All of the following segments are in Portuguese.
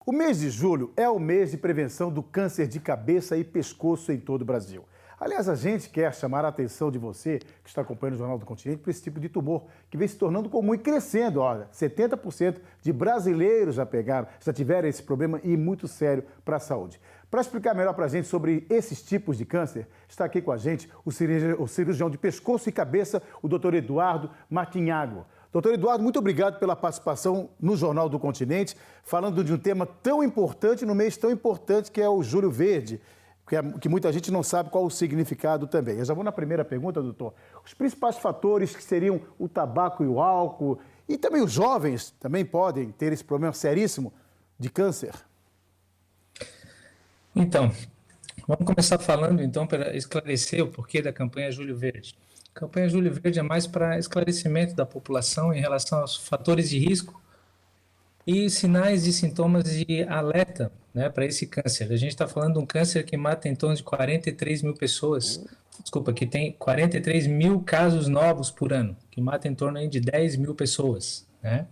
O mês de julho é o mês de prevenção do câncer de cabeça e pescoço em todo o Brasil. Aliás, a gente quer chamar a atenção de você que está acompanhando o Jornal do Continente para esse tipo de tumor que vem se tornando comum e crescendo. Olha, 70% de brasileiros já tiveram esse problema e muito sério para a saúde. Para explicar melhor para a gente sobre esses tipos de câncer, está aqui com a gente o cirurgião de pescoço e cabeça, o Dr. Eduardo Martinhago. Doutor Eduardo, muito obrigado pela participação no Jornal do Continente, falando de um tema tão importante, no mês tão importante que é o Julho Verde, que muita gente não sabe qual o significado também. Eu já vou na primeira pergunta, doutor. Os principais fatores que seriam o tabaco e o álcool, e também os jovens também podem ter esse problema seríssimo de câncer? Então, vamos começar falando, então, para esclarecer o porquê da campanha Julho Verde. A campanha Julho Verde é mais para esclarecimento da população em relação aos fatores de risco e sinais e sintomas de alerta, né, para esse câncer. A gente está falando de um câncer que mata em torno de 43 mil pessoas, que tem 43 mil casos novos por ano, que mata em torno aí de 10 mil pessoas, né?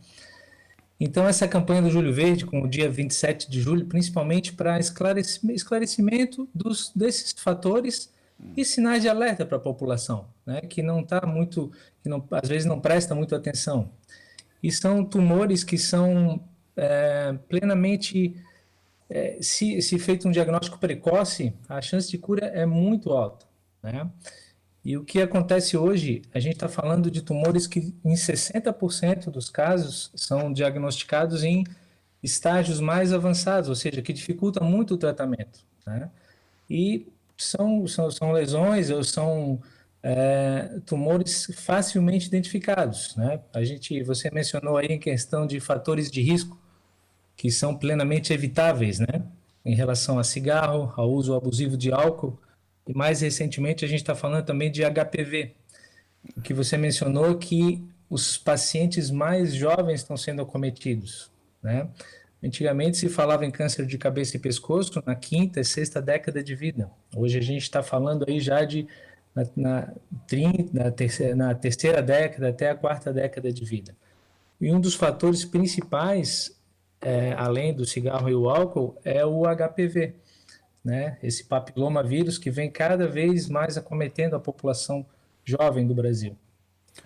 Então, essa campanha do Julho Verde, com o dia 27 de julho, principalmente para esclarecimento desses fatores e sinais de alerta para a população, né, que não está muito, às vezes não presta muito atenção. E são tumores que são plenamente, se feito um diagnóstico precoce, a chance de cura é muito alta, né? E o que acontece hoje, a gente está falando de tumores que em 60% dos casos são diagnosticados em estágios mais avançados, ou seja, que dificultam muito o tratamento, né? E são lesões ou são tumores facilmente identificados, né? Você mencionou aí em questão de fatores de risco que são plenamente evitáveis, né? Em relação a cigarro, ao uso abusivo de álcool, e mais recentemente a gente está falando também de HPV, que você mencionou que os pacientes mais jovens estão sendo acometidos, né? Antigamente se falava em câncer de cabeça e pescoço na quinta e sexta década de vida. Hoje a gente está falando aí já na terceira década até a quarta década de vida. E um dos fatores principais, além do cigarro e o álcool, é o HPV, né? Esse papiloma vírus que vem cada vez mais acometendo a população jovem do Brasil.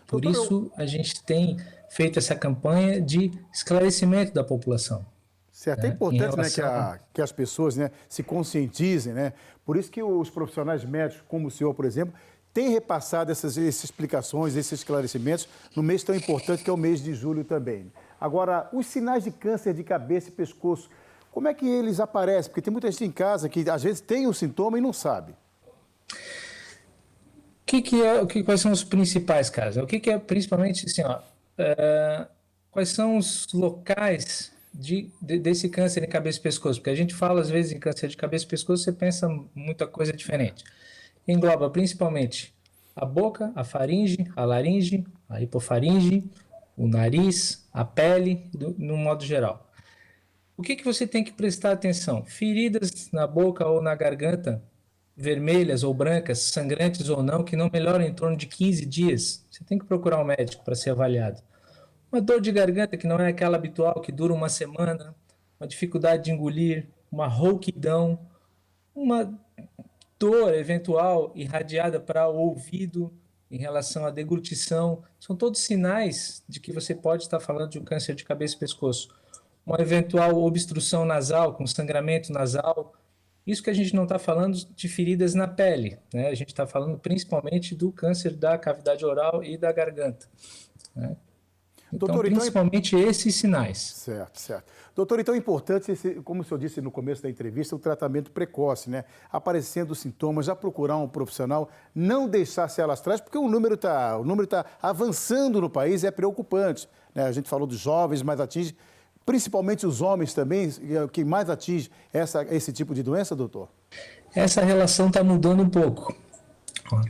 Por isso a gente tem feito essa campanha de esclarecimento da população. Certo, é importante, né, que as pessoas, né, se conscientizem, né? Por isso que os profissionais médicos, como o senhor, por exemplo, têm repassado essas explicações, esses esclarecimentos no mês tão importante que é o mês de julho também. Agora, os sinais de câncer de cabeça e pescoço, como é que eles aparecem? Porque tem muita gente em casa que às vezes tem o sintoma e não sabe. Quais são os principais casos? O que é principalmente assim, quais são os locais desse câncer em cabeça e pescoço? Porque a gente fala às vezes em câncer de cabeça e pescoço, você pensa muita coisa diferente. Engloba principalmente a boca, a faringe, a laringe, a hipofaringe, o nariz, a pele, no modo geral. O que você tem que prestar atenção? Feridas na boca ou na garganta, vermelhas ou brancas, sangrantes ou não, que não melhoram em torno de 15 dias. Você tem que procurar um médico para ser avaliado. Uma dor de garganta que não é aquela habitual, que dura uma semana, uma dificuldade de engolir, uma rouquidão, uma dor eventual irradiada para o ouvido em relação à deglutição, são todos sinais de que você pode estar falando de um câncer de cabeça e pescoço. Uma eventual obstrução nasal, com sangramento nasal. Isso que a gente não está falando de feridas na pele, né? A gente está falando principalmente do câncer da cavidade oral e da garganta, né? Então, doutor, principalmente esses sinais. Certo, certo. Doutor, então é importante, como o senhor disse no começo da entrevista, o tratamento precoce, né? Aparecendo sintomas, já procurar um profissional, não deixar se alastrar, porque o número tá avançando no país, é preocupante, né? A gente falou dos jovens, mas atinge principalmente os homens também, que mais atinge esse tipo de doença, doutor? Essa relação está mudando um pouco.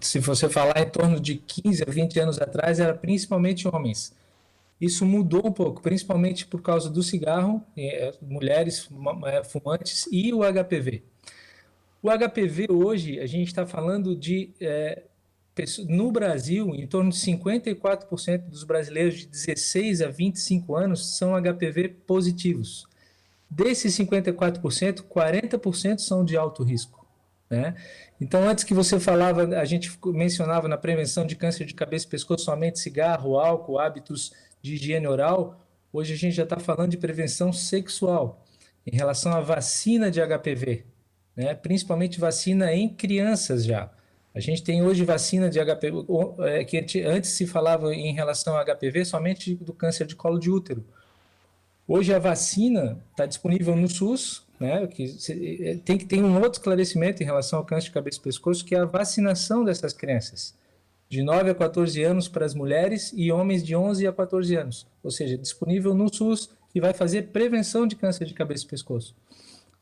Se você falar em torno de 15 a 20 anos atrás, era principalmente homens. Isso mudou um pouco, principalmente por causa do cigarro, mulheres fumantes e o HPV. O HPV hoje, a gente está falando de, no Brasil, em torno de 54% dos brasileiros de 16 a 25 anos são HPV positivos. Desses 54%, 40% são de alto risco, né? Então, antes que você falava, a gente mencionava na prevenção de câncer de cabeça e pescoço somente cigarro, álcool, hábitos de higiene oral. Hoje a gente já está falando de prevenção sexual em relação à vacina de HPV, né? Principalmente vacina em crianças já. A gente tem hoje vacina de HPV, que antes se falava em relação a HPV somente do câncer de colo de útero. Hoje a vacina está disponível no SUS, né? Tem que ter um outro esclarecimento em relação ao câncer de cabeça e pescoço, que é a vacinação dessas crianças, de 9 a 14 anos para as mulheres e homens de 11 a 14 anos, ou seja, disponível no SUS e vai fazer prevenção de câncer de cabeça e pescoço.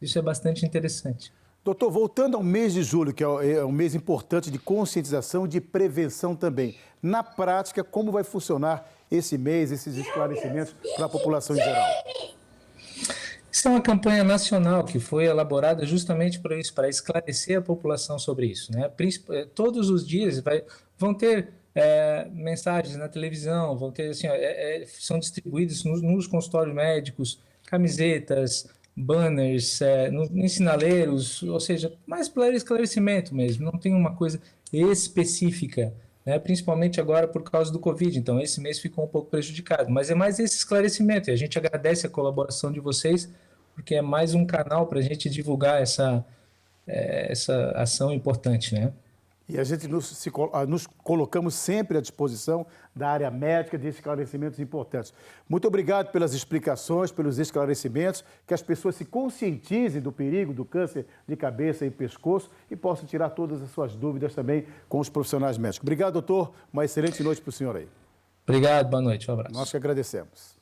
Isso é bastante interessante. Doutor, voltando ao mês de julho, que é um mês importante de conscientização e de prevenção também. Na prática, como vai funcionar esse mês, esses esclarecimentos para a população em geral? Isso é uma campanha nacional que foi elaborada justamente para isso, para esclarecer a população sobre isso, né? Todos os dias vão ter mensagens na televisão, vão ter assim, são distribuídos nos consultórios médicos, camisetas, banners, nos sinaleiros, ou seja, mais para esclarecimento mesmo, não tem uma coisa específica, né? Principalmente agora por causa do Covid, então esse mês ficou um pouco prejudicado, mas é mais esse esclarecimento, e a gente agradece a colaboração de vocês, porque é mais um canal para a gente divulgar essa ação importante, né? E a gente nos colocamos sempre à disposição da área médica de esclarecimentos importantes. Muito obrigado pelas explicações, pelos esclarecimentos, que as pessoas se conscientizem do perigo do câncer de cabeça e pescoço e possam tirar todas as suas dúvidas também com os profissionais médicos. Obrigado, doutor. Uma excelente noite para o senhor aí. Obrigado, boa noite, um abraço. Nós que agradecemos.